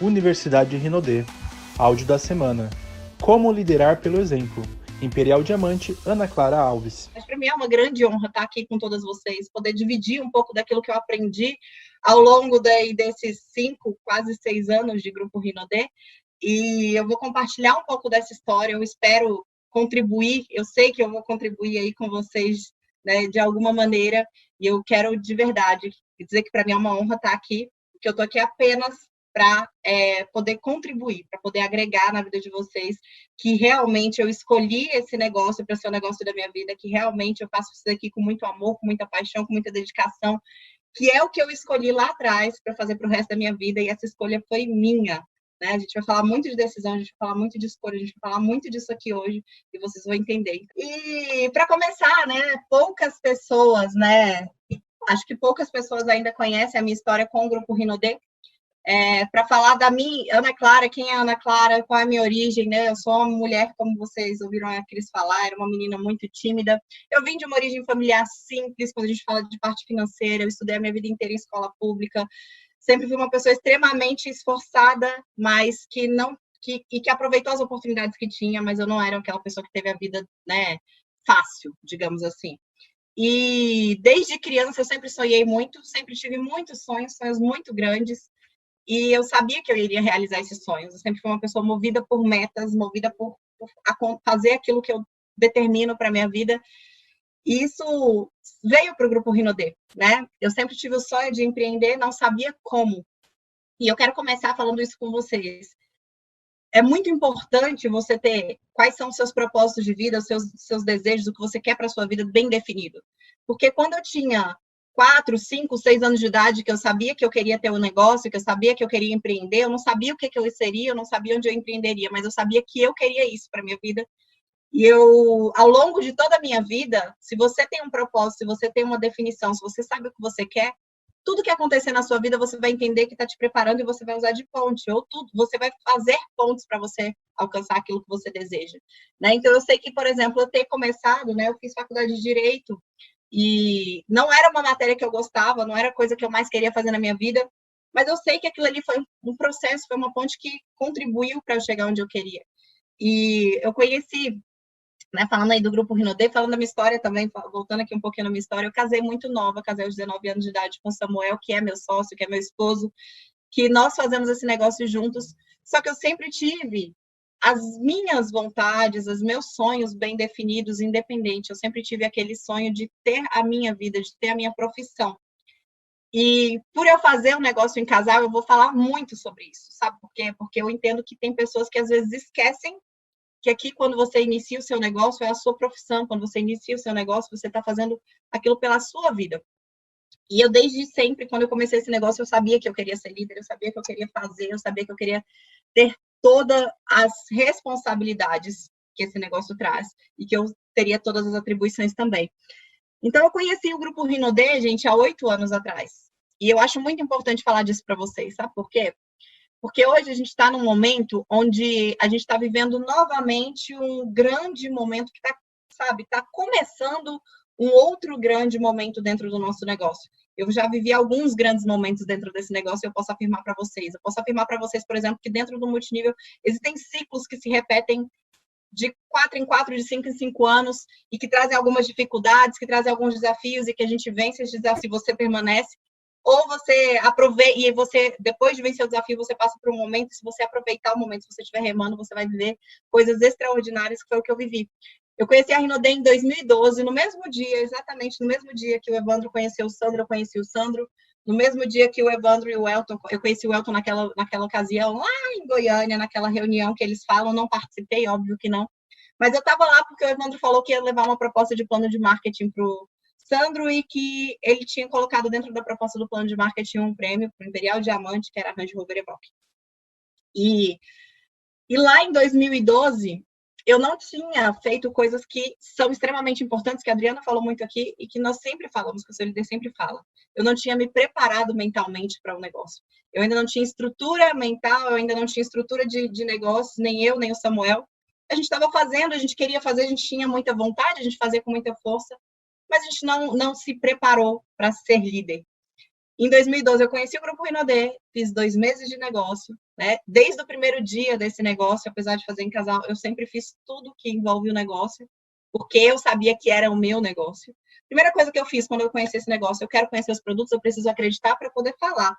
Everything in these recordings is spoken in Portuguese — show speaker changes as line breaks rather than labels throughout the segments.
Universidade Rinodê. Áudio da semana. Como liderar pelo exemplo. Imperial Diamante, Ana Clara Alves.
Mas para mim é uma grande honra estar aqui com todas vocês, poder dividir um pouco daquilo que eu aprendi ao longo desses 5, quase 6 anos de Grupo Rinodê. E eu vou compartilhar um pouco dessa história, eu espero contribuir, eu sei que eu vou contribuir aí com vocês, né, de alguma maneira, e eu quero de verdade dizer que para mim é uma honra estar aqui, porque eu estou aqui apenas para poder contribuir, para poder agregar na vida de vocês, que realmente eu escolhi esse negócio para ser o negócio da minha vida, que realmente eu faço isso aqui com muito amor, com muita paixão, com muita dedicação, que é o que eu escolhi lá atrás para fazer para o resto da minha vida, e essa escolha foi minha. Né? A gente vai falar muito de decisão, a gente vai falar muito de escolha, a gente vai falar muito disso aqui hoje, e vocês vão entender. E para começar, né, poucas pessoas, né, acho que poucas pessoas ainda conhecem a minha história com o Grupo Rinodê. Para falar da minha Ana Clara, quem é a Ana Clara, qual é a minha origem, né? Eu sou uma mulher, como vocês ouviram a Cris falar, era uma menina muito tímida. Eu vim de uma origem familiar simples, quando a gente fala de parte financeira, eu estudei a minha vida inteira em escola pública, sempre fui uma pessoa extremamente esforçada, mas que aproveitou as oportunidades que tinha, mas eu não era aquela pessoa que teve a vida, né, fácil, digamos assim. E desde criança eu sempre sonhei muito, sempre tive muitos sonhos muito grandes, e eu sabia que eu iria realizar esses sonhos. Eu sempre fui uma pessoa movida por metas, movida por fazer aquilo que eu determino para a minha vida. E isso veio para o Grupo Rinodê, né? Eu sempre tive o sonho de empreender, não sabia como. E eu quero começar falando isso com vocês. É muito importante você ter quais são os seus propósitos de vida, os seus desejos, o que você quer para a sua vida bem definido. Porque quando eu tinha 4, 5, 6 anos de idade, que eu sabia que eu queria ter um negócio, que eu sabia que eu queria empreender, eu não sabia o que eu seria, eu não sabia onde eu empreenderia, mas eu sabia que eu queria isso para minha vida. E eu, ao longo de toda a minha vida, se você tem um propósito, se você tem uma definição, se você sabe o que você quer, tudo que acontecer na sua vida, você vai entender que está te preparando e você vai usar de ponte, ou tudo, você vai fazer pontes para você alcançar aquilo que você deseja. Né? Então, eu sei que, por exemplo, eu ter começado, né, eu fiz faculdade de Direito, e não era uma matéria que eu gostava, não era a coisa que eu mais queria fazer na minha vida, mas eu sei que aquilo ali foi um processo, foi uma ponte que contribuiu para eu chegar onde eu queria. E eu conheci, né, falando aí do Grupo Rinodê, falando da minha história também, voltando aqui um pouquinho na minha história, eu casei muito nova, casei aos 19 anos de idade com o Samuel, que é meu sócio, que é meu esposo, que nós fazemos esse negócio juntos, só que eu sempre tive as minhas vontades, os meus sonhos bem definidos, independente, eu sempre tive aquele sonho de ter a minha vida, de ter a minha profissão. E por eu fazer um negócio em casal, eu vou falar muito sobre isso, sabe por quê? Porque eu entendo que tem pessoas que às vezes esquecem que aqui, quando você inicia o seu negócio, é a sua profissão. Quando você inicia o seu negócio, você está fazendo aquilo pela sua vida. E eu, desde sempre, quando eu comecei esse negócio, eu sabia que eu queria ser líder, eu sabia que eu queria fazer, eu sabia que eu queria ter todas as responsabilidades que esse negócio traz e que eu teria todas as atribuições também. Então, eu conheci o Grupo Rinodê, gente, há 8 anos atrás. E eu acho muito importante falar disso para vocês, sabe por quê? Porque hoje a gente está num momento onde a gente está vivendo novamente um grande momento que está, sabe, está começando um outro grande momento dentro do nosso negócio. Eu já vivi alguns grandes momentos dentro desse negócio e eu posso afirmar para vocês. Eu posso afirmar para vocês, por exemplo, que dentro do multinível existem ciclos que se repetem de 4 em 4, de 5 em 5 anos, e que trazem algumas dificuldades, que trazem alguns desafios, e que a gente vence esses desafios e você permanece. Ou você aproveita, e você, depois de vencer o desafio, você passa por um momento, se você aproveitar o momento, se você estiver remando, você vai viver coisas extraordinárias, que foi o que eu vivi. Eu conheci a Rinodê em 2012, no mesmo dia, exatamente no mesmo dia que o Evandro conheceu o Sandro, eu conheci o Sandro. No mesmo dia que o Evandro e o Elton, eu conheci o Elton naquela ocasião, lá em Goiânia, naquela reunião que eles falam, não participei, óbvio que não. Mas eu estava lá porque o Evandro falou que ia levar uma proposta de plano de marketing para o Sandro e que ele tinha colocado dentro da proposta do plano de marketing um prêmio para o Imperial Diamante, que era a Range Rover Evoque. E lá em 2012, eu não tinha feito coisas que são extremamente importantes, que a Adriana falou muito aqui e que nós sempre falamos, que o seu líder sempre fala. Eu não tinha me preparado mentalmente para o negócio. Eu ainda não tinha estrutura mental, eu ainda não tinha estrutura de negócios, nem eu, nem o Samuel. A gente estava fazendo, a gente queria fazer, a gente tinha muita vontade, a gente fazia com muita força, mas a gente não se preparou para ser líder. Em 2012, eu conheci o Grupo Rinodê, fiz 2 meses de negócio, né? Desde o primeiro dia desse negócio, apesar de fazer em casal, eu sempre fiz tudo que envolve o negócio, porque eu sabia que era o meu negócio. Primeira coisa que eu fiz quando eu conheci esse negócio, eu quero conhecer os produtos, eu preciso acreditar para poder falar.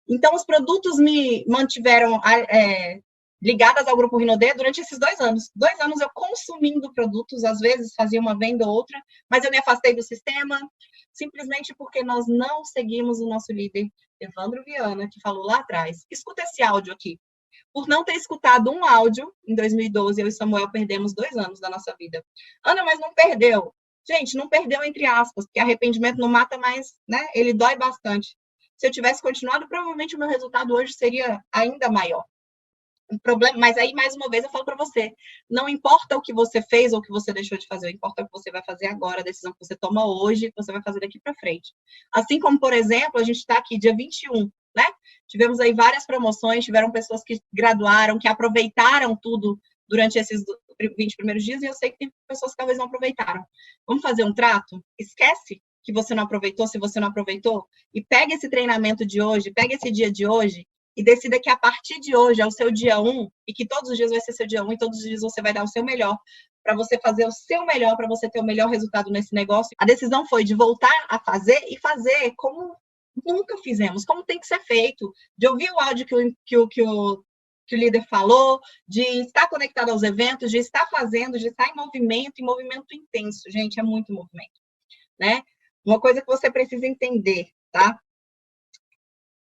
Então, os produtos me mantiveram ligadas ao Grupo Rinodê durante esses 2 anos. 2 anos eu consumindo produtos, às vezes fazia uma venda ou outra, mas eu me afastei do sistema, simplesmente porque nós não seguimos o nosso líder, Evandro Viana, que falou lá atrás. Escuta esse áudio aqui. Por não ter escutado um áudio, em 2012, eu e Samuel perdemos 2 anos da nossa vida. Ana, mas não perdeu. Gente, não perdeu entre aspas, porque arrependimento não mata mais, né? Ele dói bastante. Se eu tivesse continuado, provavelmente o meu resultado hoje seria ainda maior. O problema, mas aí, mais uma vez, eu falo para você, não importa o que você fez ou o que você deixou de fazer, importa o que você vai fazer agora, a decisão que você toma hoje, que você vai fazer daqui para frente. Assim como, por exemplo, a gente está aqui dia 21, né? Tivemos aí várias promoções, tiveram pessoas que graduaram, que aproveitaram tudo durante esses 20 primeiros dias, e eu sei que tem pessoas que talvez não aproveitaram. Vamos fazer um trato? Esquece que você não aproveitou, se você não aproveitou, e pega esse treinamento de hoje, pega esse dia de hoje, e decida que a partir de hoje é o seu dia 1, e que todos os dias vai ser seu dia 1, e todos os dias você vai dar o seu melhor, para você fazer o seu melhor, para você ter o melhor resultado nesse negócio. A decisão foi de voltar a fazer, e fazer como nunca fizemos, como tem que ser feito, de ouvir o áudio que o líder falou, de estar conectado aos eventos, de estar fazendo, de estar em movimento intenso. Gente, é muito movimento, né? Uma coisa que você precisa entender, tá?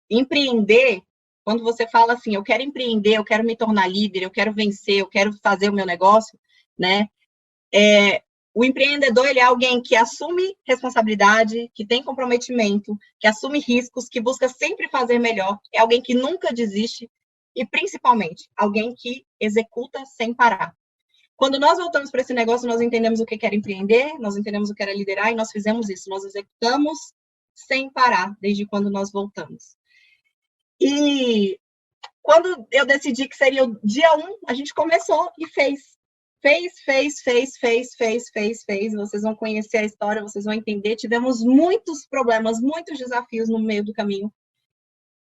Empreender, quando você fala assim, eu quero empreender, eu quero me tornar líder, eu quero vencer, eu quero fazer o meu negócio, né? O empreendedor, ele é alguém que assume responsabilidade, que tem comprometimento, que assume riscos, que busca sempre fazer melhor, é alguém que nunca desiste e, principalmente, alguém que executa sem parar. Quando nós voltamos para esse negócio, nós entendemos o que era empreender, nós entendemos o que era liderar e nós fizemos isso. Nós executamos sem parar, desde quando nós voltamos. E quando eu decidi que seria o dia 1, a gente começou e fez. Fez. Vocês vão conhecer a história, vocês vão entender. Tivemos muitos problemas, muitos desafios no meio do caminho.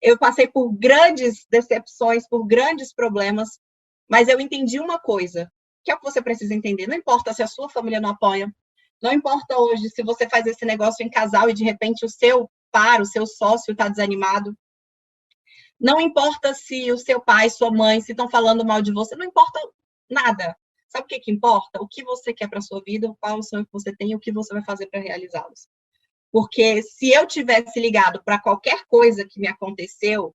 Eu passei por grandes decepções, por grandes problemas, mas eu entendi uma coisa, que é o que você precisa entender. Não importa se a sua família não apoia, não importa hoje se você faz esse negócio em casal e de repente o seu par, o seu sócio está desanimado. Não importa se o seu pai, sua mãe, se estão falando mal de você, não importa nada. Sabe o que importa? O que você quer para a sua vida, qual o sonho que você tem e o que você vai fazer para realizá-los. Porque se eu tivesse ligado para qualquer coisa que me aconteceu,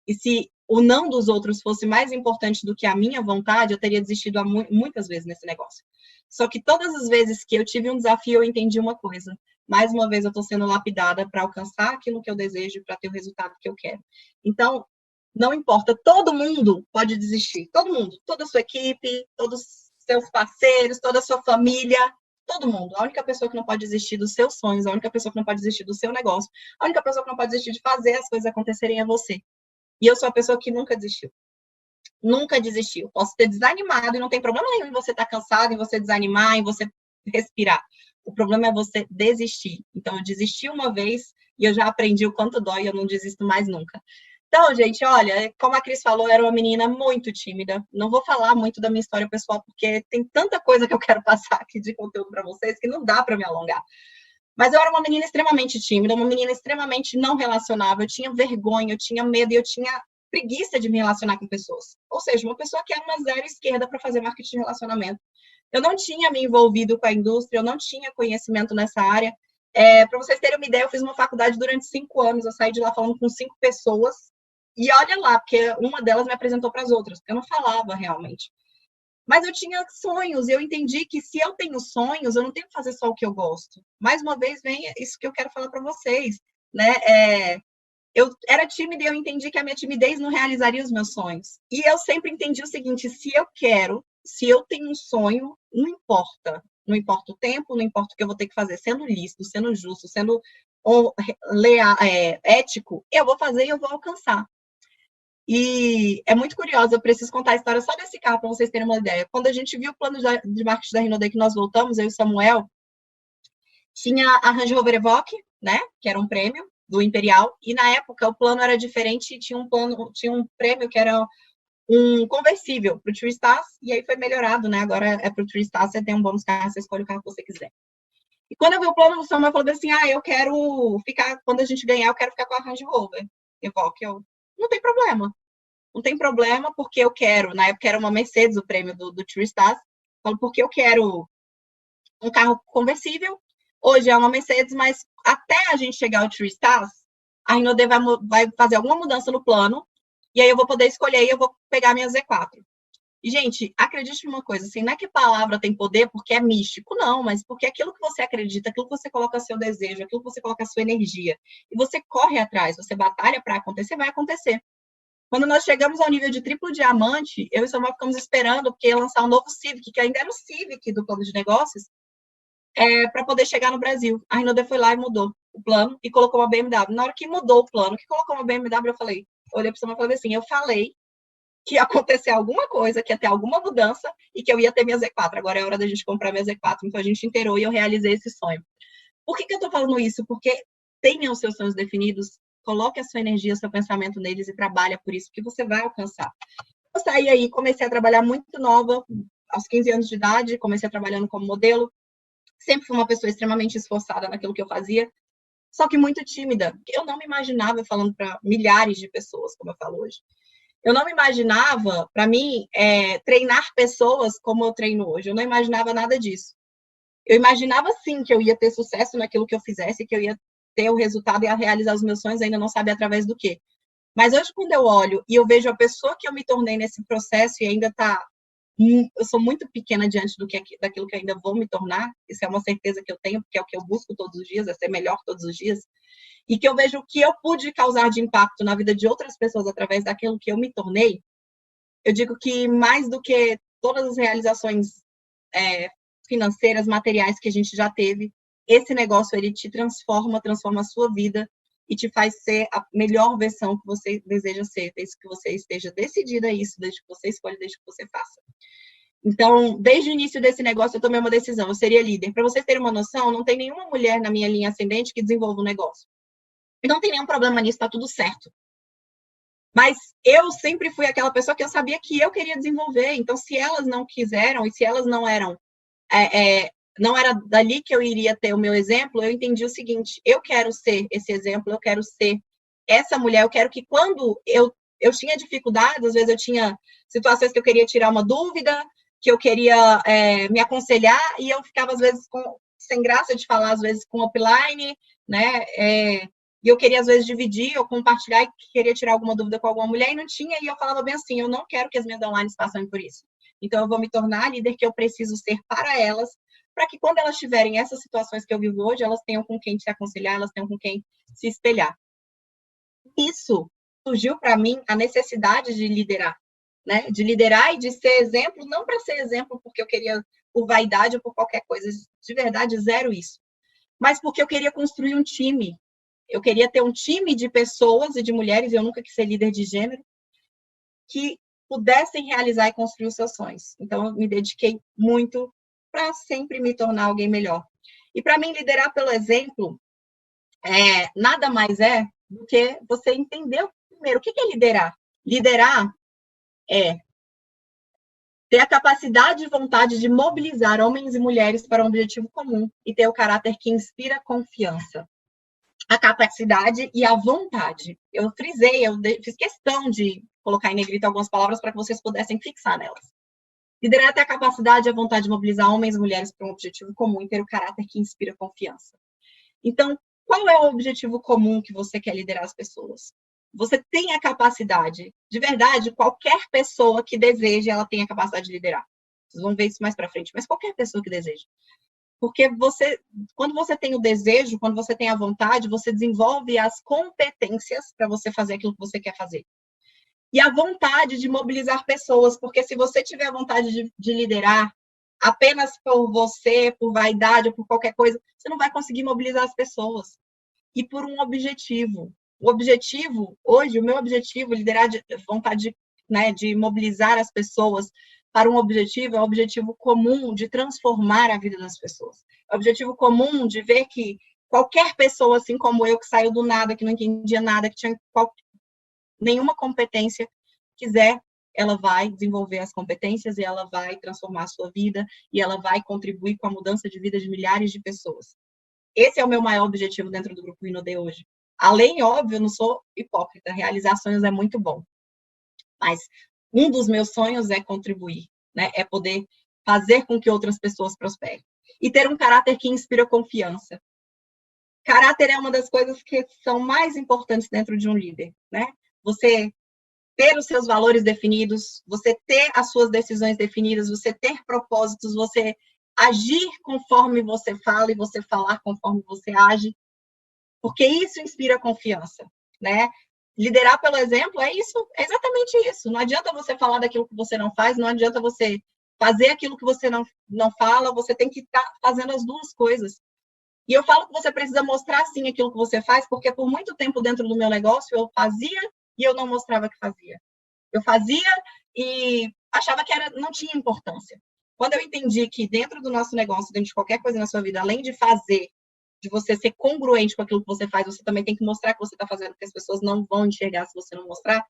e se o não dos outros fosse mais importante do que a minha vontade, eu teria desistido muitas vezes nesse negócio. Só que todas as vezes que eu tive um desafio, eu entendi uma coisa. Mais uma vez, eu estou sendo lapidada para alcançar aquilo que eu desejo, para ter o resultado que eu quero. Então, não importa, todo mundo pode desistir. Todo mundo, toda a sua equipe, todos os seus parceiros, toda a sua família, todo mundo. A única pessoa que não pode desistir dos seus sonhos, a única pessoa que não pode desistir do seu negócio, a única pessoa que não pode desistir de fazer as coisas acontecerem é você. E eu sou a pessoa que nunca desistiu. Nunca desistiu. Posso ter desanimado e não tem problema nenhum em você estar cansado, em você desanimar, em você respirar. O problema é você desistir. Então, eu desisti uma vez e eu já aprendi o quanto dói e eu não desisto mais nunca. Então, gente, olha, como a Cris falou, eu era uma menina muito tímida. Não vou falar muito da minha história pessoal, porque tem tanta coisa que eu quero passar aqui de conteúdo para vocês que não dá para me alongar. Mas eu era uma menina extremamente tímida, uma menina extremamente não relacionável. Eu tinha vergonha, eu tinha medo e eu tinha preguiça de me relacionar com pessoas. Ou seja, uma pessoa que é uma zero esquerda para fazer marketing de relacionamento. Eu não tinha me envolvido com a indústria, eu não tinha conhecimento nessa área. Para vocês terem uma ideia, eu fiz uma faculdade durante 5 anos, eu saí de lá falando com 5 pessoas. E olha lá, porque uma delas me apresentou para as outras, porque eu não falava realmente. Mas eu tinha sonhos, e eu entendi que se eu tenho sonhos, eu não tenho que fazer só o que eu gosto. Mais uma vez, vem isso que eu quero falar para vocês, né? Eu era tímida e eu entendi que a minha timidez não realizaria os meus sonhos. E eu sempre entendi o seguinte, se eu quero, se eu tenho um sonho, não importa. Não importa o tempo, não importa o que eu vou ter que fazer, sendo lícito, sendo justo, sendo ético, eu vou fazer e eu vou alcançar. E é muito curioso, eu preciso contar a história só desse carro para vocês terem uma ideia. Quando a gente viu o plano de marketing da Rinodê que nós voltamos, eu e o Samuel, tinha a Range Rover Evoque, né, que era um prêmio, do Imperial, e na época o plano era diferente, tinha um prêmio que era um conversível para o True Stars, e aí foi melhorado, né? Agora é para o True Stars, você tem um bônus carro, você escolhe o carro que você quiser. E quando eu vi o plano, o Samuel falou assim, eu quero ficar, quando a gente ganhar, eu quero ficar com a Range Rover Evoque. Não tem problema. Não tem problema, porque eu quero, na época era uma Mercedes, o prêmio do True Stars, falo, porque eu quero um carro conversível, hoje é uma Mercedes, mas até a gente chegar ao True Stars, a Rinode vai fazer alguma mudança no plano, e aí eu vou poder escolher e eu vou pegar a minha Z4. E, gente, acredite numa coisa, assim, não é que palavra tem poder porque é místico, não, mas porque aquilo que você acredita, aquilo que você coloca seu desejo, aquilo que você coloca sua energia, e você corre atrás, você batalha para acontecer, vai acontecer. Quando nós chegamos ao nível de triplo diamante, eu e Samuel ficamos esperando, porque ia lançar um novo Civic, que ainda era o Civic do plano de negócios, para poder chegar no Brasil. A Rinode foi lá e mudou o plano e colocou uma BMW. Na hora que mudou o plano, que colocou uma BMW, eu olhei para o Samuel e falei assim, eu falei que ia acontecer alguma coisa, que ia ter alguma mudança e que eu ia ter minha Z4. Agora é hora da gente comprar minha Z4. Então a gente inteirou e eu realizei esse sonho. Por que eu tô falando isso? Porque tenha os seus sonhos definidos, coloque a sua energia, o seu pensamento neles e trabalha por isso, que você vai alcançar. Eu saí aí, comecei a trabalhar muito nova, aos 15 anos de idade, comecei trabalhando como modelo. Sempre fui uma pessoa extremamente esforçada naquilo que eu fazia, só que muito tímida. Eu não me imaginava falando para milhares de pessoas, como eu falo hoje. Eu não me imaginava, para mim, treinar pessoas como eu treino hoje. Eu não imaginava nada disso. Eu imaginava, sim, que eu ia ter sucesso naquilo que eu fizesse, que eu ia ter o resultado e ia realizar os meus sonhos, ainda não sabia através do quê. Mas hoje, quando eu olho e eu vejo a pessoa que eu me tornei nesse processo e ainda eu sou muito pequena diante daquilo que eu ainda vou me tornar, isso é uma certeza que eu tenho, porque é o que eu busco todos os dias, é ser melhor todos os dias, e que eu vejo o que eu pude causar de impacto na vida de outras pessoas através daquilo que eu me tornei, eu digo que mais do que todas as realizações financeiras, materiais que a gente já teve, esse negócio, ele te transforma a sua vida e te faz ser a melhor versão que você deseja ser, desde que você esteja decidida a isso, desde que você escolha, desde que você faça. Então, desde o início desse negócio, eu tomei uma decisão, eu seria líder. Para vocês terem uma noção, não tem nenhuma mulher na minha linha ascendente que desenvolva um negócio. E não tem nenhum problema nisso, tá tudo certo. Mas eu sempre fui aquela pessoa que eu sabia que eu queria desenvolver. Então, se elas não quiseram e se elas não eram... não era dali que eu iria ter o meu exemplo, eu entendi o seguinte, eu quero ser esse exemplo, eu quero ser essa mulher, eu quero que quando eu tinha dificuldades, às vezes eu tinha situações que eu queria tirar uma dúvida, que eu queria me aconselhar, e eu ficava, às vezes, sem graça de falar, às vezes, com offline, né, e eu queria, às vezes, dividir ou compartilhar e queria tirar alguma dúvida com alguma mulher, e não tinha, e eu falava bem assim, eu não quero que as minhas online passem por isso. Então, eu vou me tornar a líder que eu preciso ser para elas, para que quando elas tiverem essas situações que eu vivo hoje, elas tenham com quem se aconselhar, elas tenham com quem se espelhar. Isso surgiu para mim a necessidade de liderar, né? De liderar e de ser exemplo, não para ser exemplo porque eu queria por vaidade ou por qualquer coisa, de verdade, zero isso. Mas porque eu queria construir um time. Eu queria ter um time de pessoas e de mulheres, eu nunca quis ser líder de gênero, que pudessem realizar e construir os seus sonhos. Então, eu me dediquei muito para sempre me tornar alguém melhor. E para mim, liderar pelo exemplo, nada mais é do que você entender primeiro o que é liderar. Liderar é ter a capacidade e vontade de mobilizar homens e mulheres para um objetivo comum e ter o caráter que inspira confiança. A capacidade e a vontade. Eu frisei, eu fiz questão de colocar em negrito algumas palavras para que vocês pudessem fixar nelas. Liderar é ter a capacidade e a vontade de mobilizar homens e mulheres para um objetivo comum e ter o caráter que inspira confiança. Então, qual é o objetivo comum que você quer liderar as pessoas? Você tem a capacidade, de verdade, qualquer pessoa que deseje, ela tem a capacidade de liderar. Vocês vão ver isso mais para frente, mas qualquer pessoa que deseje. Porque quando você tem o desejo, quando você tem a vontade, você desenvolve as competências para você fazer aquilo que você quer fazer. E a vontade de mobilizar pessoas, porque se você tiver a vontade de liderar apenas por você, por vaidade ou por qualquer coisa, você não vai conseguir mobilizar as pessoas. E por um objetivo. O objetivo, hoje, o meu objetivo, liderar vontade de mobilizar as pessoas para um objetivo, é um objetivo comum de transformar a vida das pessoas. É um objetivo comum de ver que qualquer pessoa, assim como eu, que saiu do nada, que não entendia nada, que tinha nenhuma competência, quiser, ela vai desenvolver as competências e ela vai transformar a sua vida e ela vai contribuir com a mudança de vida de milhares de pessoas. Esse é o meu maior objetivo dentro do Grupo Rinode hoje. Além, óbvio, eu não sou hipócrita, realizar sonhos é muito bom. Mas um dos meus sonhos é contribuir, né? É poder fazer com que outras pessoas prosperem. E ter um caráter que inspira confiança. Caráter é uma das coisas que são mais importantes dentro de um líder, né? Você ter os seus valores definidos, você ter as suas decisões definidas, você ter propósitos, você agir conforme você fala e você falar conforme você age, porque isso inspira confiança, né? Liderar pelo exemplo é isso, é exatamente isso. Não adianta você falar daquilo que você não faz, não adianta você fazer aquilo que você não fala, você tem que estar fazendo as duas coisas. E eu falo que você precisa mostrar, sim, aquilo que você faz, porque por muito tempo dentro do meu negócio eu fazia e eu não mostrava que fazia. Eu fazia e achava que não tinha importância. Quando eu entendi que dentro do nosso negócio, dentro de qualquer coisa na sua vida, além de fazer, de você ser congruente com aquilo que você faz, você também tem que mostrar que você está fazendo, porque as pessoas não vão enxergar se você não mostrar,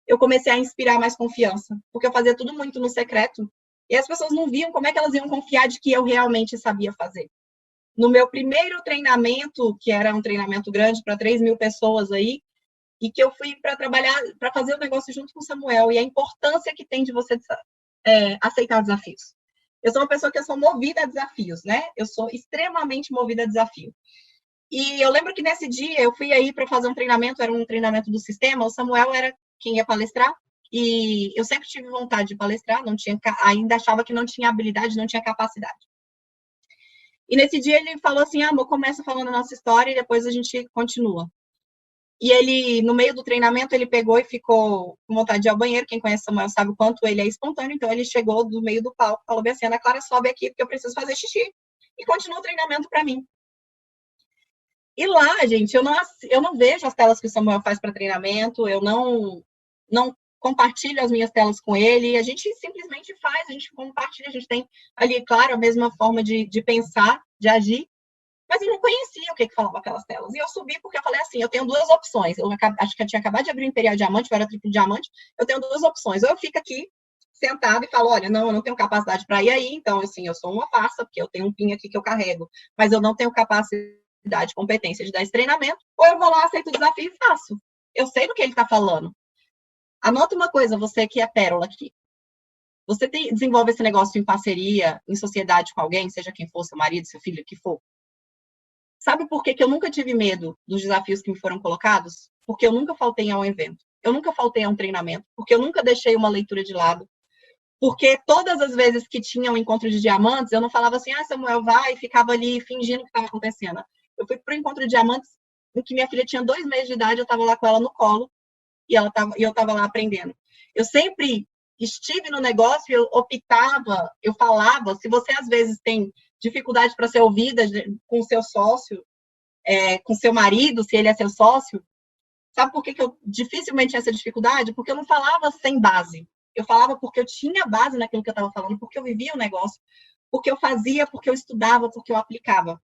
eu comecei a inspirar mais confiança, porque eu fazia tudo muito no secreto, e as pessoas não viam como é que elas iam confiar de que eu realmente sabia fazer. No meu primeiro treinamento, que era um treinamento grande para 3.000 pessoas aí, e que eu fui para trabalhar, para fazer o negócio junto com o Samuel, e a importância que tem de você aceitar desafios. Eu sou uma pessoa que eu sou movida a desafios, né? Eu sou extremamente movida a desafio. E eu lembro que nesse dia eu fui aí para fazer um treinamento, era um treinamento do sistema, o Samuel era quem ia palestrar, e eu sempre tive vontade de palestrar, ainda achava que não tinha habilidade, não tinha capacidade. E nesse dia ele falou assim, amor, começa falando a nossa história e depois a gente continua. E ele, no meio do treinamento, ele pegou e ficou com vontade de ir ao banheiro. Quem conhece Samuel sabe o quanto ele é espontâneo. Então, ele chegou do meio do palco, falou bem assim, Ana Clara, sobe aqui, porque eu preciso fazer xixi. E continua o treinamento para mim. E lá, gente, eu não vejo as telas que o Samuel faz para treinamento, eu não compartilho as minhas telas com ele, a gente simplesmente faz, a gente compartilha, a gente tem ali, claro, a mesma forma de pensar, de agir, mas eu não conhecia o que falava aquelas telas. E eu subi porque eu falei assim, eu tenho duas opções. Acho que eu tinha acabado de abrir o Imperial Diamante, eu era triplo diamante. Eu tenho duas opções. Ou eu fico aqui sentado e falo, olha, não, eu não tenho capacidade para ir aí. Então, assim, eu sou uma farsa, porque eu tenho um pin aqui que eu carrego. Mas eu não tenho capacidade, competência de dar esse treinamento. Ou eu vou lá, aceito o desafio e faço. Eu sei do que ele está falando. Anota uma coisa, você que é pérola aqui. Você desenvolve esse negócio em parceria, em sociedade com alguém, seja quem for, seu marido, seu filho, o que for. Sabe por que eu nunca tive medo dos desafios que me foram colocados? Porque eu nunca faltei a um evento. Eu nunca faltei a um treinamento. Porque eu nunca deixei uma leitura de lado. Porque todas as vezes que tinha um encontro de diamantes, eu não falava assim, Samuel, vai, e ficava ali fingindo que estava acontecendo. Eu fui para o encontro de diamantes em que minha filha tinha 2 meses de idade, eu estava lá com ela no colo e eu estava lá aprendendo. Eu sempre estive no negócio, eu optava, eu falava, se você às vezes tem dificuldade para ser ouvida com o seu sócio, com seu marido, se ele é seu sócio, sabe por que eu dificilmente tinha essa dificuldade? Porque eu não falava sem base. Eu falava porque eu tinha base naquilo que eu estava falando, porque eu vivia o negócio, porque eu fazia, porque eu estudava, porque eu aplicava.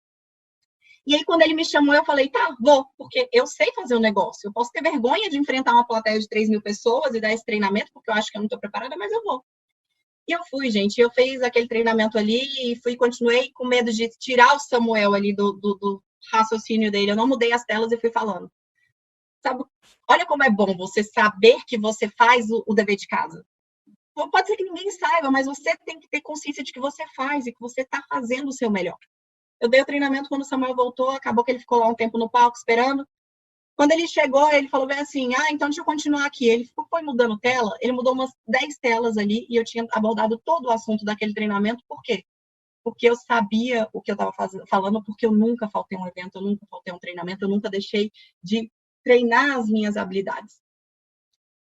E aí, quando ele me chamou, eu falei, tá, vou, porque eu sei fazer o negócio. Eu posso ter vergonha de enfrentar uma plateia de 3.000 pessoas e dar esse treinamento, porque eu acho que eu não estou preparada, mas eu vou. E eu fui, gente. Eu fiz aquele treinamento ali e continuei com medo de tirar o Samuel ali do raciocínio dele. Eu não mudei as telas e fui falando. Sabe? Olha como é bom você saber que você faz o dever de casa. Pode ser que ninguém saiba, mas você tem que ter consciência de que você faz e que você está fazendo o seu melhor. Eu dei o treinamento quando o Samuel voltou, acabou que ele ficou lá um tempo no palco esperando. Quando ele chegou, ele falou bem assim, então deixa eu continuar aqui. Ele foi mudando tela, ele mudou umas 10 telas ali e eu tinha abordado todo o assunto daquele treinamento. Por quê? Porque eu sabia o que eu estava falando, porque eu nunca faltei um evento, eu nunca faltei um treinamento, eu nunca deixei de treinar as minhas habilidades.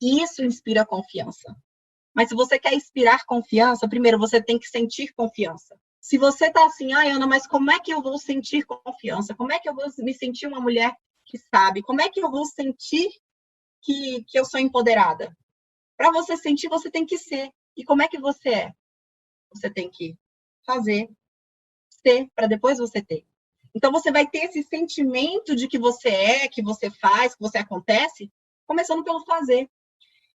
E isso inspira confiança. Mas se você quer inspirar confiança, primeiro você tem que sentir confiança. Se você tá assim, Ana, mas como é que eu vou sentir confiança? Como é que eu vou me sentir uma mulher que sabe? Como é que eu vou sentir que eu sou empoderada? Para você sentir, você tem que ser. E como é que você é? Você tem que fazer, ser, para depois você ter. Então, você vai ter esse sentimento de que você é, que você faz, que você acontece, começando pelo fazer.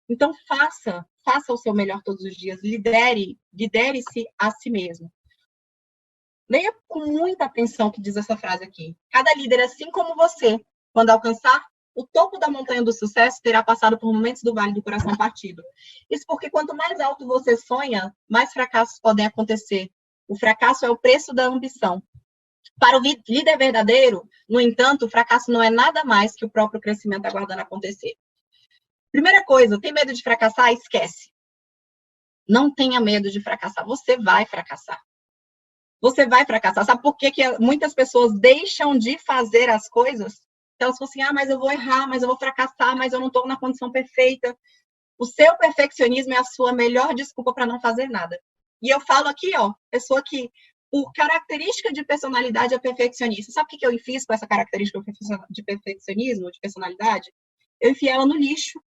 Então, faça o seu melhor todos os dias, lidere-se a si mesmo. Leia com muita atenção o que diz essa frase aqui. Cada líder, assim como você, quando alcançar o topo da montanha do sucesso, terá passado por momentos do vale do coração partido. Isso porque quanto mais alto você sonha, mais fracassos podem acontecer. O fracasso é o preço da ambição. Para o líder verdadeiro, no entanto, o fracasso não é nada mais que o próprio crescimento aguardando acontecer. Primeira coisa, tem medo de fracassar? Esquece. Não tenha medo de fracassar. Você vai fracassar. Você vai fracassar. Sabe por que muitas pessoas deixam de fazer as coisas? Elas falam assim, mas eu vou errar, mas eu vou fracassar, mas eu não estou na condição perfeita. O seu perfeccionismo é a sua melhor desculpa para não fazer nada. E eu falo aqui, pessoa que, por característica de personalidade, é perfeccionista. Sabe o que eu fiz com essa característica de perfeccionismo, de personalidade? Eu enfiei ela no lixo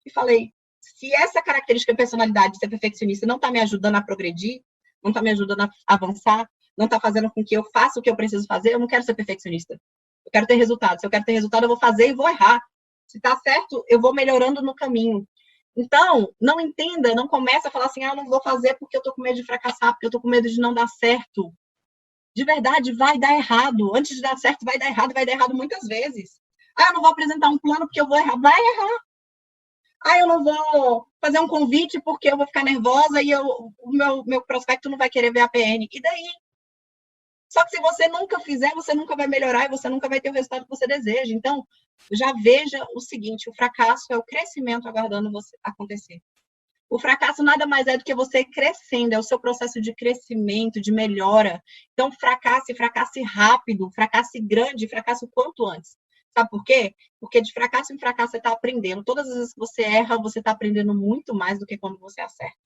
e falei, se essa característica de personalidade de ser perfeccionista não está me ajudando a progredir, não está me ajudando a avançar, não está fazendo com que eu faça o que eu preciso fazer, eu não quero ser perfeccionista. Eu quero ter resultado. Se eu quero ter resultado, eu vou fazer e vou errar. Se está certo, eu vou melhorando no caminho. Então, não entenda, não comece a falar assim, eu não vou fazer porque eu estou com medo de fracassar, porque eu estou com medo de não dar certo. De verdade, vai dar errado. Antes de dar certo, vai dar errado muitas vezes. Eu não vou apresentar um plano porque eu vou errar. Vai errar. Eu não vou fazer um convite porque eu vou ficar nervosa e o meu prospecto não vai querer ver a PN. E daí? Só que se você nunca fizer, você nunca vai melhorar e você nunca vai ter o resultado que você deseja. Então, já veja o seguinte, o fracasso é o crescimento aguardando você acontecer. O fracasso nada mais é do que você crescendo, é o seu processo de crescimento, de melhora. Então, fracasse rápido, fracasse grande, fracasse o quanto antes. Sabe por quê? Porque de fracasso em fracasso você está aprendendo. Todas as vezes que você erra, você está aprendendo muito mais do que quando você acerta.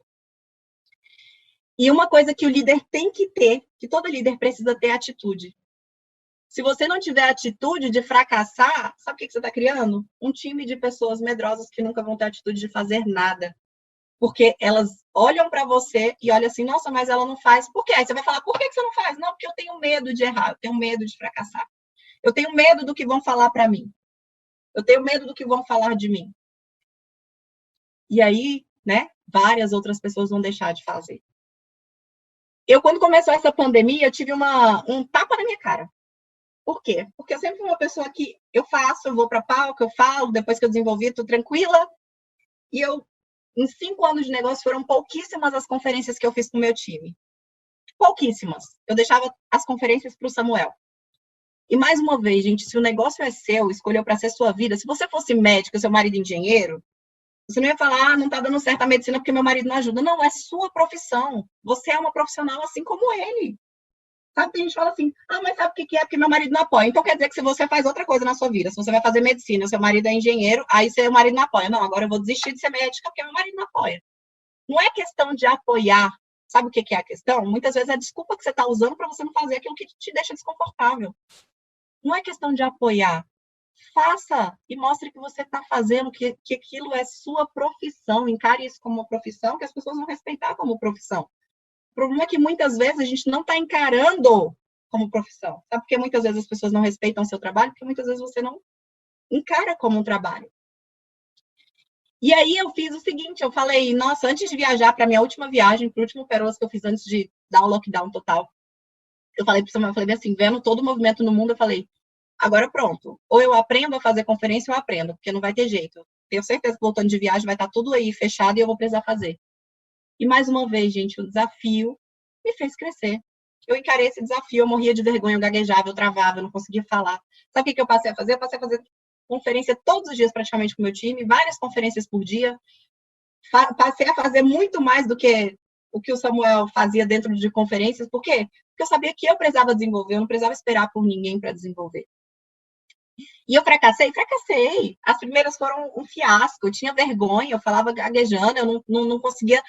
E uma coisa que o líder tem que ter, que todo líder precisa ter, é atitude. Se você não tiver atitude de fracassar, sabe o que você está criando? Um time de pessoas medrosas que nunca vão ter atitude de fazer nada. Porque elas olham para você e olham assim, nossa, mas ela não faz. Por quê? Aí você vai falar, por que você não faz? Não, porque eu tenho medo de errar, eu tenho medo de fracassar. Eu tenho medo do que vão falar para mim. Eu tenho medo do que vão falar de mim. E aí, várias outras pessoas vão deixar de fazer. Quando começou essa pandemia, eu tive um tapa na minha cara. Por quê? Porque eu sempre fui uma pessoa que eu vou para palco, eu falo, depois que eu desenvolvi, estou tranquila. E em 5 anos de negócio, foram pouquíssimas as conferências que eu fiz com o meu time. Pouquíssimas. Eu deixava as conferências para o Samuel. E mais uma vez, gente, se o negócio é seu, escolheu para ser sua vida, se você fosse médico, seu marido engenheiro, você não ia falar, não está dando certo a medicina porque meu marido não ajuda. Não, é sua profissão. Você é uma profissional assim como ele. Sabe? Tem gente que fala assim, mas sabe o que é? Porque meu marido não apoia. Então quer dizer que se você faz outra coisa na sua vida, se você vai fazer medicina, seu marido é engenheiro, aí seu marido não apoia. Não, agora eu vou desistir de ser médica porque meu marido não apoia. Não é questão de apoiar. Sabe o que é a questão? Muitas vezes é a desculpa que você está usando para você não fazer aquilo que te deixa desconfortável. Não é questão de apoiar. Faça e mostre que você está fazendo, que aquilo é sua profissão. Encare isso como uma profissão que as pessoas vão respeitar como profissão. O problema é que muitas vezes a gente não está encarando como profissão. Sabe por que muitas vezes as pessoas não respeitam o seu trabalho? Porque muitas vezes você não encara como um trabalho. E aí eu fiz o seguinte, eu falei, nossa, antes de viajar para a minha última viagem, para o último Peroas que eu fiz antes de dar o lockdown total, eu falei para o Samuel, eu falei assim, vendo todo o movimento no mundo, eu falei, agora pronto, ou eu aprendo a fazer conferência ou eu aprendo, porque não vai ter jeito. Tenho certeza que voltando de viagem vai estar tudo aí fechado e eu vou precisar fazer. E mais uma vez, gente, o desafio me fez crescer. Eu encarei esse desafio, eu morria de vergonha, eu gaguejava, eu travava, eu não conseguia falar. Sabe o que eu passei a fazer? Eu passei a fazer conferência todos os dias praticamente com o meu time, várias conferências por dia. Passei a fazer muito mais do que o que o Samuel fazia dentro de conferências. Por quê? Porque eu sabia que eu precisava desenvolver, eu não precisava esperar por ninguém para desenvolver. E eu fracassei? Fracassei. As primeiras foram um fiasco, eu tinha vergonha, eu falava gaguejando, eu não conseguia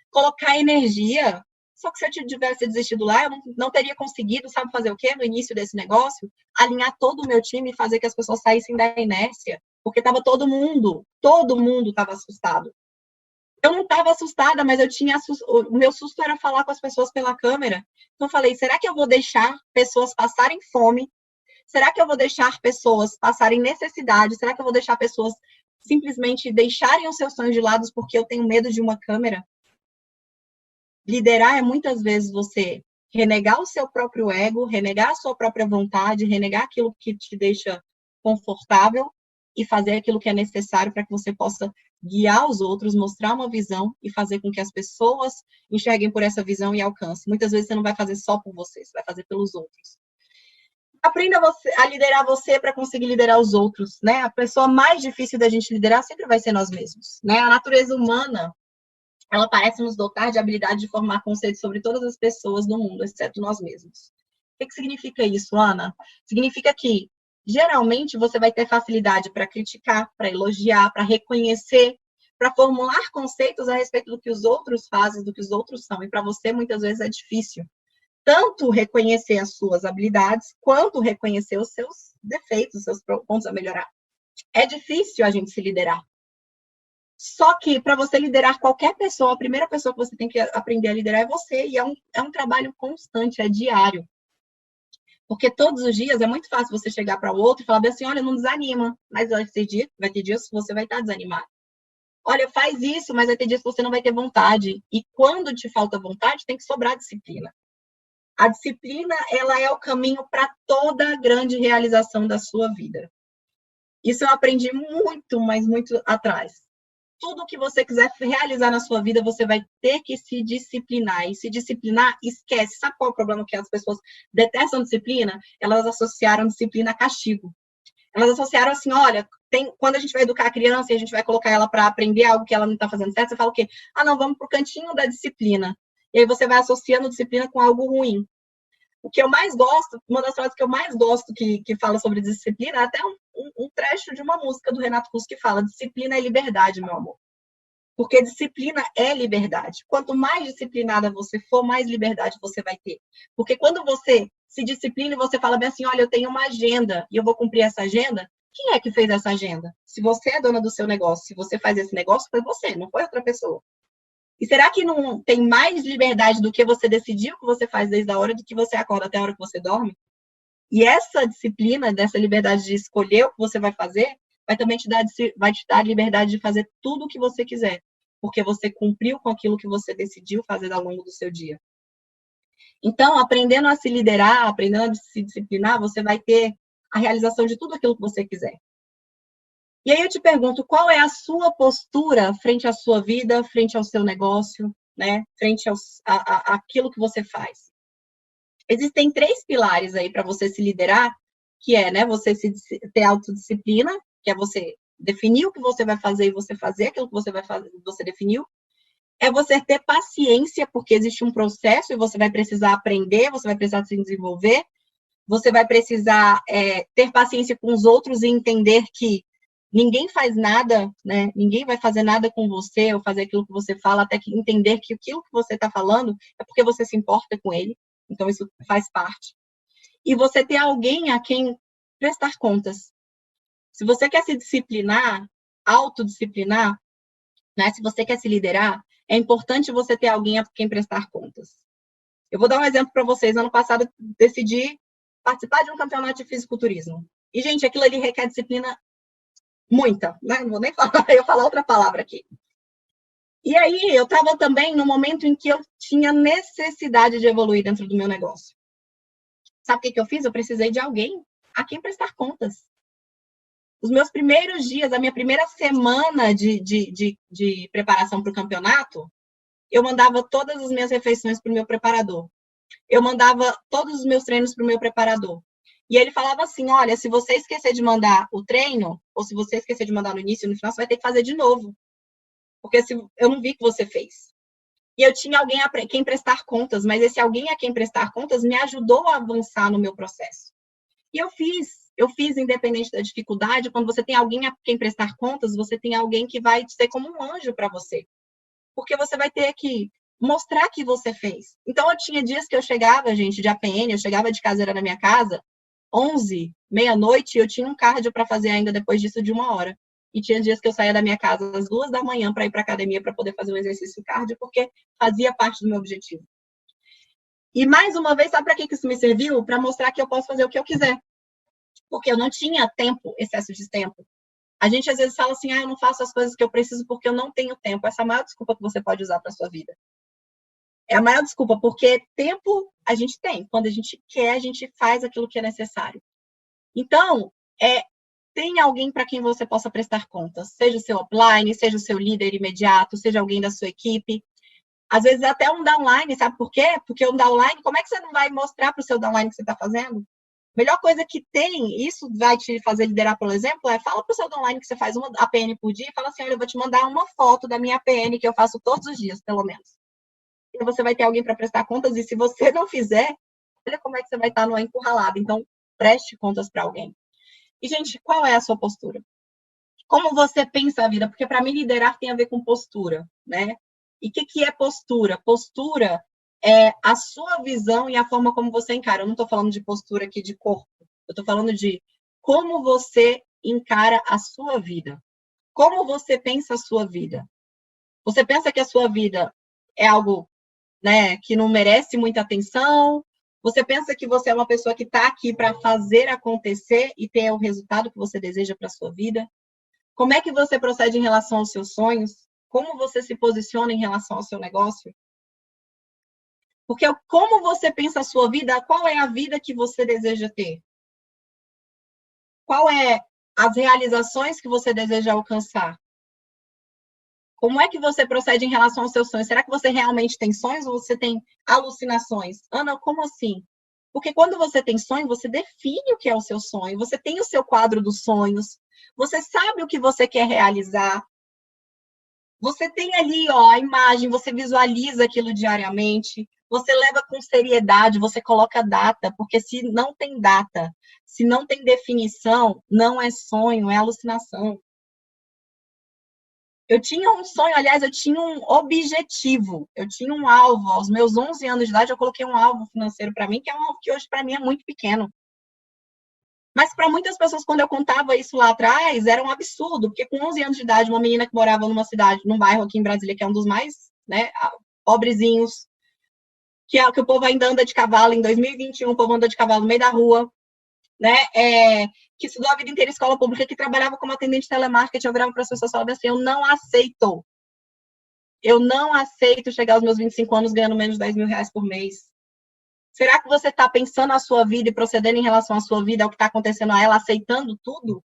colocar energia. Só que se eu tivesse desistido lá, eu não teria conseguido, sabe fazer o quê? No início desse negócio, alinhar todo o meu time e fazer que as pessoas saíssem da inércia. Porque estava todo mundo estava assustado. Eu não estava assustada, mas o meu susto era falar com as pessoas pela câmera. Então eu falei, será que eu vou deixar pessoas passarem fome Será que eu vou deixar pessoas passarem necessidade? Será que eu vou deixar pessoas simplesmente deixarem os seus sonhos de lado porque eu tenho medo de uma câmera? Liderar é muitas vezes você renegar o seu próprio ego, renegar a sua própria vontade, renegar aquilo que te deixa confortável e fazer aquilo que é necessário para que você possa guiar os outros, mostrar uma visão e fazer com que as pessoas enxerguem por essa visão e alcancem. Muitas vezes você não vai fazer só por você, você vai fazer pelos outros. Aprenda a liderar você para conseguir liderar os outros, né? A pessoa mais difícil da gente liderar sempre vai ser nós mesmos, né? A natureza humana, ela parece nos dotar de habilidade de formar conceitos sobre todas as pessoas do mundo, exceto nós mesmos. O que significa isso, Ana? Significa que, geralmente, você vai ter facilidade para criticar, para elogiar, para reconhecer, para formular conceitos a respeito do que os outros fazem, do que os outros são. E para você, muitas vezes, é difícil. Tanto reconhecer as suas habilidades, quanto reconhecer os seus defeitos, os seus pontos a melhorar. É difícil a gente se liderar. Só que, para você liderar qualquer pessoa, a primeira pessoa que você tem que aprender a liderar é você. E é um trabalho constante, é diário. Porque todos os dias é muito fácil você chegar para o outro e falar assim, olha, não desanima. Mas vai ter dias que você vai estar desanimado. Olha, faz isso, mas vai ter dias que você não vai ter vontade. E quando te falta vontade, tem que sobrar disciplina. A disciplina, ela é o caminho para toda a grande realização da sua vida. Isso eu aprendi muito, mas muito atrás. Tudo que você quiser realizar na sua vida, você vai ter que se disciplinar. E se disciplinar, esquece. Sabe qual é o problema que as pessoas detestam disciplina? Elas associaram disciplina a castigo. Elas associaram assim, olha, quando a gente vai educar a criança e a gente vai colocar ela para aprender algo que ela não está fazendo certo, você fala o quê? Ah, não, vamos para o cantinho da disciplina. E aí você vai associando disciplina com algo ruim. O que eu mais gosto, uma das frases que eu mais gosto que fala sobre disciplina, é até um trecho de uma música do Renato Russo que fala, disciplina é liberdade, meu amor. Porque disciplina é liberdade. Quanto mais disciplinada você for, mais liberdade você vai ter. Porque quando você se disciplina e você fala bem assim, olha, eu tenho uma agenda e eu vou cumprir essa agenda, quem é que fez essa agenda? Se você é dona do seu negócio, se você faz esse negócio, foi você, não foi outra pessoa. E será que não tem mais liberdade do que você decidir o que você faz desde a hora do que você acorda até a hora que você dorme? E essa disciplina, dessa liberdade de escolher o que você vai fazer, vai também te dar a liberdade de fazer tudo o que você quiser, porque você cumpriu com aquilo que você decidiu fazer ao longo do seu dia. Então, aprendendo a se liderar, aprendendo a se disciplinar, você vai ter a realização de tudo aquilo que você quiser. E aí eu te pergunto, qual é a sua postura frente à sua vida, frente ao seu negócio, né? Frente àquilo que você faz? Existem 3 pilares aí para você se liderar, que é, né, você ter autodisciplina, que é você definir o que você vai fazer e você fazer aquilo que você vai fazer, você definiu. É você ter paciência, porque existe um processo e você vai precisar aprender, você vai precisar se desenvolver, você vai precisar ter paciência com os outros e entender que ninguém faz nada, né? Ninguém vai fazer nada com você ou fazer aquilo que você fala, até que entender que aquilo que você está falando é porque você se importa com ele. Então, isso faz parte. E você ter alguém a quem prestar contas. Se você quer se disciplinar, autodisciplinar, né? Se você quer se liderar, é importante você ter alguém a quem prestar contas. Eu vou dar um exemplo para vocês. Ano passado, decidi participar de um campeonato de fisiculturismo. E, gente, aquilo ali requer disciplina muita, né? Não vou nem falar, eu falar outra palavra aqui. E aí, eu estava também no momento em que eu tinha necessidade de evoluir dentro do meu negócio. Sabe o que eu fiz? Eu precisei de alguém a quem prestar contas. Os meus primeiros dias, a minha primeira semana de preparação para o campeonato, eu mandava todas as minhas refeições para o meu preparador. Eu mandava todos os meus treinos para o meu preparador. E ele falava assim, olha, se você esquecer de mandar o treino, ou se você esquecer de mandar no início e no final, você vai ter que fazer de novo. Porque eu não vi que você fez. E eu tinha alguém a quem prestar contas, mas esse alguém a quem prestar contas me ajudou a avançar no meu processo. E eu fiz independente da dificuldade. Quando você tem alguém a quem prestar contas, você tem alguém que vai ser como um anjo para você. Porque você vai ter que mostrar que você fez. Então, eu tinha dias que eu chegava, gente, de APN, eu chegava de caseira na minha casa, 11, meia-noite, e eu tinha um cardio para fazer ainda depois disso de 1 hora. E tinha dias que eu saía da minha casa às 2 da manhã para ir para a academia para poder fazer um exercício cardio, porque fazia parte do meu objetivo. E, mais uma vez, sabe para que isso me serviu? Para mostrar que eu posso fazer o que eu quiser. porque eu não tinha tempo, excesso de tempo. A gente às vezes fala assim, eu não faço as coisas que eu preciso porque eu não tenho tempo. Essa é a maior desculpa que você pode usar para sua vida. É a maior desculpa, porque tempo a gente tem. Quando a gente quer, a gente faz aquilo que é necessário. Então, tem alguém para quem você possa prestar contas. Seja o seu upline, seja o seu líder imediato, seja alguém da sua equipe. Às vezes até um downline, sabe por quê? Porque um downline, como é que você não vai mostrar para o seu downline o que você está fazendo? Melhor coisa que tem, isso vai te fazer liderar, por exemplo, fala para o seu downline que você faz uma APN por dia e fala assim, olha, eu vou te mandar uma foto da minha APN que eu faço todos os dias, pelo menos. E você vai ter alguém para prestar contas, e se você não fizer, olha como é que você vai estar numa encurralada. Então, preste contas para alguém. E, gente, qual é a sua postura? Como você pensa a vida? Porque, para mim, liderar tem a ver com postura, né? E o que é postura? Postura é a sua visão e a forma como você encara. Eu não estou falando de postura aqui de corpo. Eu estou falando de como você encara a sua vida. Como você pensa a sua vida. Você pensa que a sua vida é algo, né, que não merece muita atenção? Você pensa que você é uma pessoa que está aqui para fazer acontecer e ter o resultado que você deseja para a sua vida? Como é que você procede em relação aos seus sonhos? Como você se posiciona em relação ao seu negócio? Porque como você pensa a sua vida, qual é a vida que você deseja ter? Qual é as realizações que você deseja alcançar? Como é que você procede em relação aos seus sonhos? Será que você realmente tem sonhos ou você tem alucinações? Ana, como assim? Porque quando você tem sonho, você define o que é o seu sonho. Você tem o seu quadro dos sonhos. Você sabe o que você quer realizar. Você tem ali, a imagem, você visualiza aquilo diariamente. Você leva com seriedade, você coloca data. Porque se não tem data, se não tem definição, não é sonho, é alucinação. Eu tinha um sonho, aliás, eu tinha um objetivo, eu tinha um alvo. Aos meus 11 anos de idade, eu coloquei um alvo financeiro para mim, que é um alvo que hoje para mim é muito pequeno. Mas para muitas pessoas, quando eu contava isso lá atrás, era um absurdo, porque com 11 anos de idade, uma menina que morava numa cidade, num bairro aqui em Brasília, que é um dos mais, né, pobrezinhos, que o povo ainda anda de cavalo, em 2021, o povo anda de cavalo no meio da rua, né, que estudou a vida inteira em escola pública, que trabalhava como atendente de telemarketing, eu virava para as pessoas e falava assim, eu não aceito chegar aos meus 25 anos ganhando menos de 10 mil reais por mês. Será que você está pensando a sua vida e procedendo em relação à sua vida, ao que está acontecendo a ela, aceitando tudo?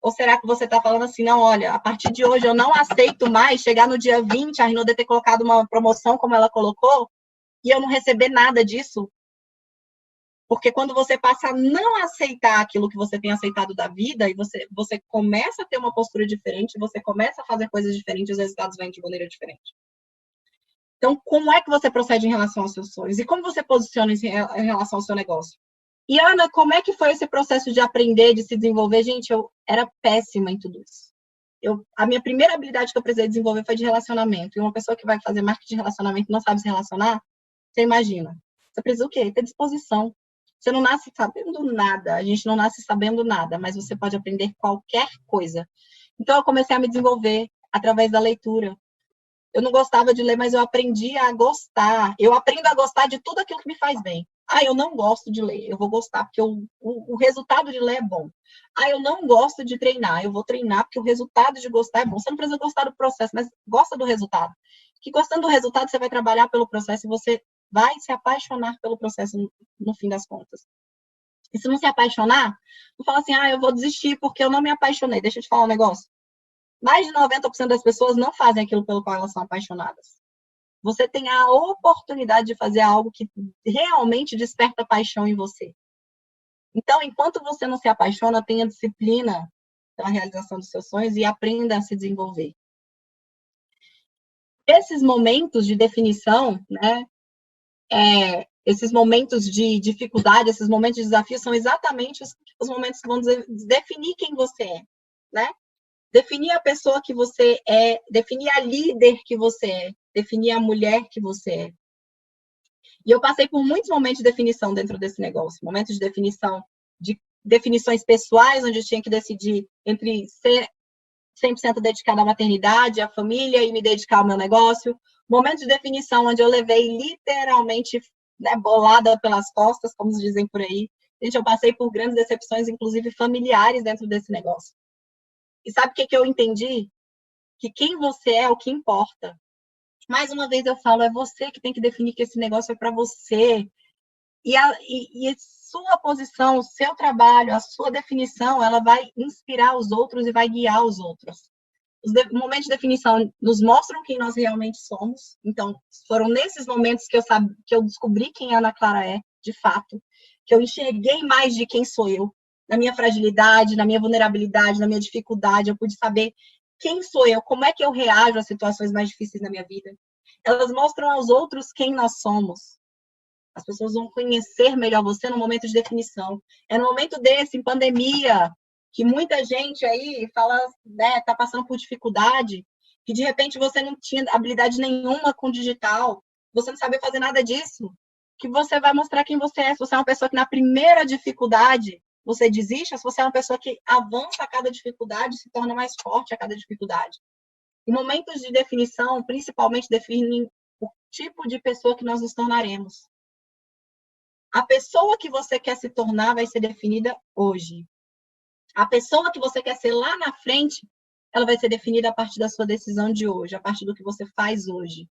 Ou será que você está falando assim, não, olha, a partir de hoje eu não aceito mais chegar no dia 20, a Rinode ter colocado uma promoção como ela colocou, e eu não receber nada disso? Porque quando você passa a não aceitar aquilo que você tem aceitado da vida, e você começa a ter uma postura diferente, você começa a fazer coisas diferentes, os resultados vêm de maneira diferente. Então, como é que você procede em relação aos seus sonhos? E como você posiciona em relação ao seu negócio? E, Ana, como é que foi esse processo de aprender, de se desenvolver? Gente, eu era péssima em tudo isso. A minha primeira habilidade que eu precisei desenvolver foi de relacionamento. E uma pessoa que vai fazer marketing de relacionamento e não sabe se relacionar, você imagina. Você precisa o quê? Ter disposição. Você não nasce sabendo nada. A gente não nasce sabendo nada, mas você pode aprender qualquer coisa. Então, eu comecei a me desenvolver através da leitura. Eu não gostava de ler, mas eu aprendi a gostar. Eu aprendo a gostar de tudo aquilo que me faz bem. Eu não gosto de ler. Eu vou gostar, porque o resultado de ler é bom. Eu não gosto de treinar. Eu vou treinar, porque o resultado de gostar é bom. Você não precisa gostar do processo, mas gosta do resultado. Que gostando do resultado, você vai trabalhar pelo processo e você vai se apaixonar pelo processo no fim das contas. E se não se apaixonar, não fala assim, eu vou desistir porque eu não me apaixonei. Deixa eu te falar um negócio. Mais de 90% das pessoas não fazem aquilo pelo qual elas são apaixonadas. Você tem a oportunidade de fazer algo que realmente desperta paixão em você. Então, enquanto você não se apaixona, tenha disciplina pela realização dos seus sonhos e aprenda a se desenvolver. Esses momentos de definição, né, esses momentos de dificuldade, esses momentos de desafio, são exatamente os momentos que vão definir quem você é, né? Definir a pessoa que você é, definir a líder que você é, definir a mulher que você é. E eu passei por muitos momentos de definição dentro desse negócio. Momentos de definição, de definições pessoais, onde eu tinha que decidir entre ser 100% dedicada à maternidade, à família e me dedicar ao meu negócio. Momentos de definição onde eu levei literalmente, né, bolada pelas costas, como dizem por aí. Gente, eu passei por grandes decepções, inclusive familiares, dentro desse negócio. E sabe o que eu entendi? Que quem você é o que importa. Mais uma vez eu falo, é você que tem que definir que esse negócio é para você. E a sua posição, o seu trabalho, a sua definição, ela vai inspirar os outros e vai guiar os outros. Os momentos de definição nos mostram quem nós realmente somos. Então, foram nesses momentos que eu descobri quem a Ana Clara é, de fato, que eu enxerguei mais de quem sou eu, na minha fragilidade, na minha vulnerabilidade, na minha dificuldade. Eu pude saber quem sou eu, como é que eu reajo às situações mais difíceis na minha vida. Elas mostram aos outros quem nós somos. As pessoas vão conhecer melhor você no momento de definição. É no momento desse, em pandemia, que muita gente aí fala, né, tá passando por dificuldade, que de repente você não tinha habilidade nenhuma com digital, você não sabia fazer nada disso, que você vai mostrar quem você é. Se você é uma pessoa que na primeira dificuldade você desiste, se você é uma pessoa que avança a cada dificuldade, se torna mais forte a cada dificuldade. Em momentos de definição, principalmente definem o tipo de pessoa que nós nos tornaremos. A pessoa que você quer se tornar vai ser definida hoje. A pessoa que você quer ser lá na frente, ela vai ser definida a partir da sua decisão de hoje, a partir do que você faz hoje.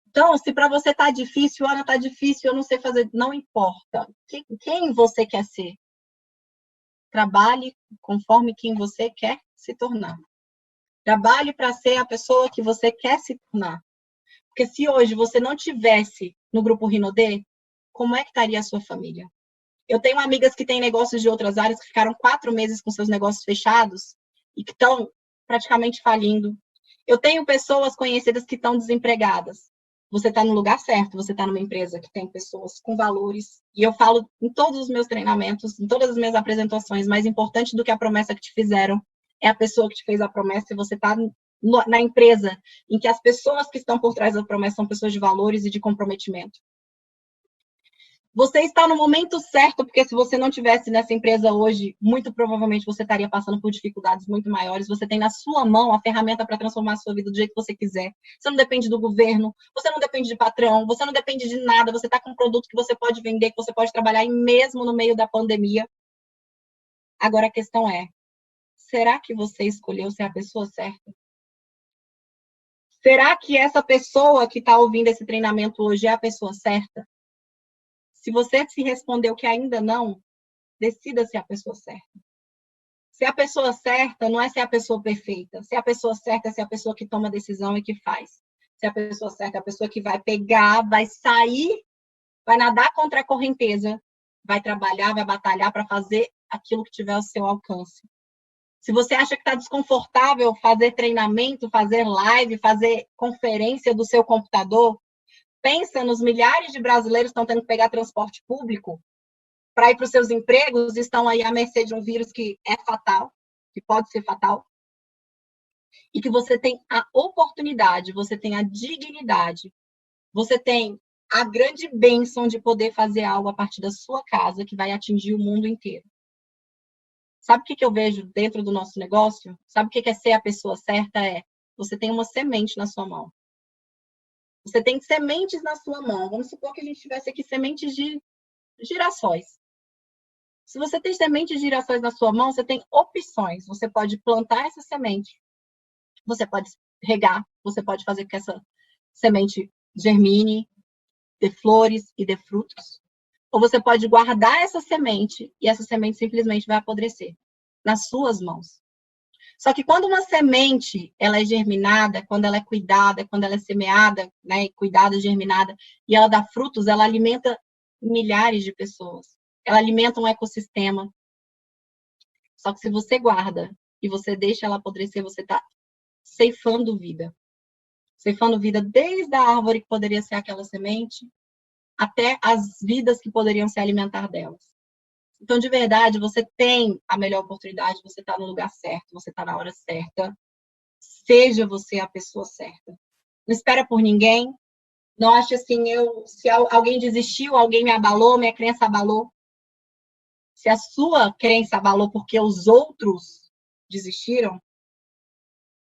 Então, se para você tá difícil, Ana, tá difícil, eu não sei fazer, não importa. Quem você quer ser? Trabalhe conforme quem você quer se tornar. Trabalhe para ser a pessoa que você quer se tornar. Porque se hoje você não tivesse no grupo Rinodê, como é que estaria a sua família? Eu tenho amigas que têm negócios de outras áreas que ficaram 4 meses com seus negócios fechados e que estão praticamente falindo. Eu tenho pessoas conhecidas que estão desempregadas. Você está no lugar certo, você está numa empresa que tem pessoas com valores. E eu falo em todos os meus treinamentos, em todas as minhas apresentações, mais importante do que a promessa que te fizeram é a pessoa que te fez a promessa e você está na empresa em que as pessoas que estão por trás da promessa são pessoas de valores e de comprometimento. Você está no momento certo, porque se você não tivesse nessa empresa hoje, muito provavelmente você estaria passando por dificuldades muito maiores. Você tem na sua mão a ferramenta para transformar a sua vida do jeito que você quiser. Você não depende do governo, você não depende de patrão, você não depende de nada. Você está com um produto que você pode vender, que você pode trabalhar e mesmo no meio da pandemia. Agora a questão é, será que você escolheu ser a pessoa certa? Será que essa pessoa que está ouvindo esse treinamento hoje é a pessoa certa? Se você se respondeu que ainda não, decida ser a pessoa certa. Ser a pessoa certa não é ser a pessoa perfeita. Ser a pessoa certa é ser a pessoa que toma decisão e que faz. Ser a pessoa certa é a pessoa que vai pegar, vai sair, vai nadar contra a correnteza, vai trabalhar, vai batalhar para fazer aquilo que tiver ao seu alcance. Se você acha que está desconfortável fazer treinamento, fazer live, fazer conferência do seu computador, pensa nos milhares de brasileiros que estão tendo que pegar transporte público para ir para os seus empregos, estão aí à mercê de um vírus que é fatal, que pode ser fatal, e que você tem a oportunidade, você tem a dignidade, você tem a grande bênção de poder fazer algo a partir da sua casa que vai atingir o mundo inteiro. Sabe o que eu vejo dentro do nosso negócio? Sabe o que é ser a pessoa certa? É, você tem uma semente na sua mão. Você tem sementes na sua mão. Vamos supor que a gente tivesse aqui sementes de girassóis. Se você tem sementes de girassóis na sua mão, você tem opções. Você pode plantar essa semente. Você pode regar. Você pode fazer com que essa semente germine, dê flores e dê frutos. Ou você pode guardar essa semente e essa semente simplesmente vai apodrecer nas suas mãos. Só que quando uma semente ela é germinada, quando ela é cuidada, quando ela é semeada, né, cuidada, germinada, e ela dá frutos, ela alimenta milhares de pessoas. Ela alimenta um ecossistema. Só que se você guarda e você deixa ela apodrecer, você está ceifando vida. Ceifando vida desde a árvore que poderia ser aquela semente até as vidas que poderiam se alimentar delas. Então, de verdade, você tem a melhor oportunidade, você está no lugar certo, você está na hora certa. Seja você a pessoa certa. Não espera por ninguém. Não ache assim, se alguém desistiu, alguém me abalou, minha crença abalou. Se a sua crença abalou porque os outros desistiram,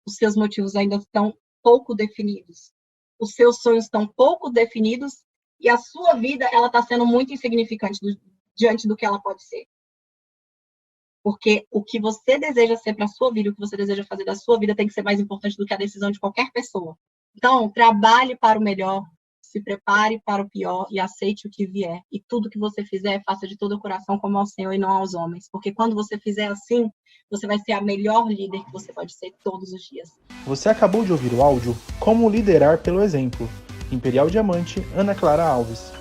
os seus motivos ainda estão pouco definidos. Os seus sonhos estão pouco definidos e a sua vida ela está sendo muito insignificante diante do que ela pode ser. Porque o que você deseja ser para a sua vida, o que você deseja fazer da sua vida tem que ser mais importante do que a decisão de qualquer pessoa. Então, trabalhe para o melhor, se prepare para o pior e aceite o que vier. E tudo que você fizer, faça de todo o coração como ao Senhor e não aos homens. Porque quando você fizer assim, você vai ser a melhor líder que você pode ser todos os dias.
Você acabou de ouvir o áudio Como Liderar pelo Exemplo. Imperial Diamante, Ana Clara Alves.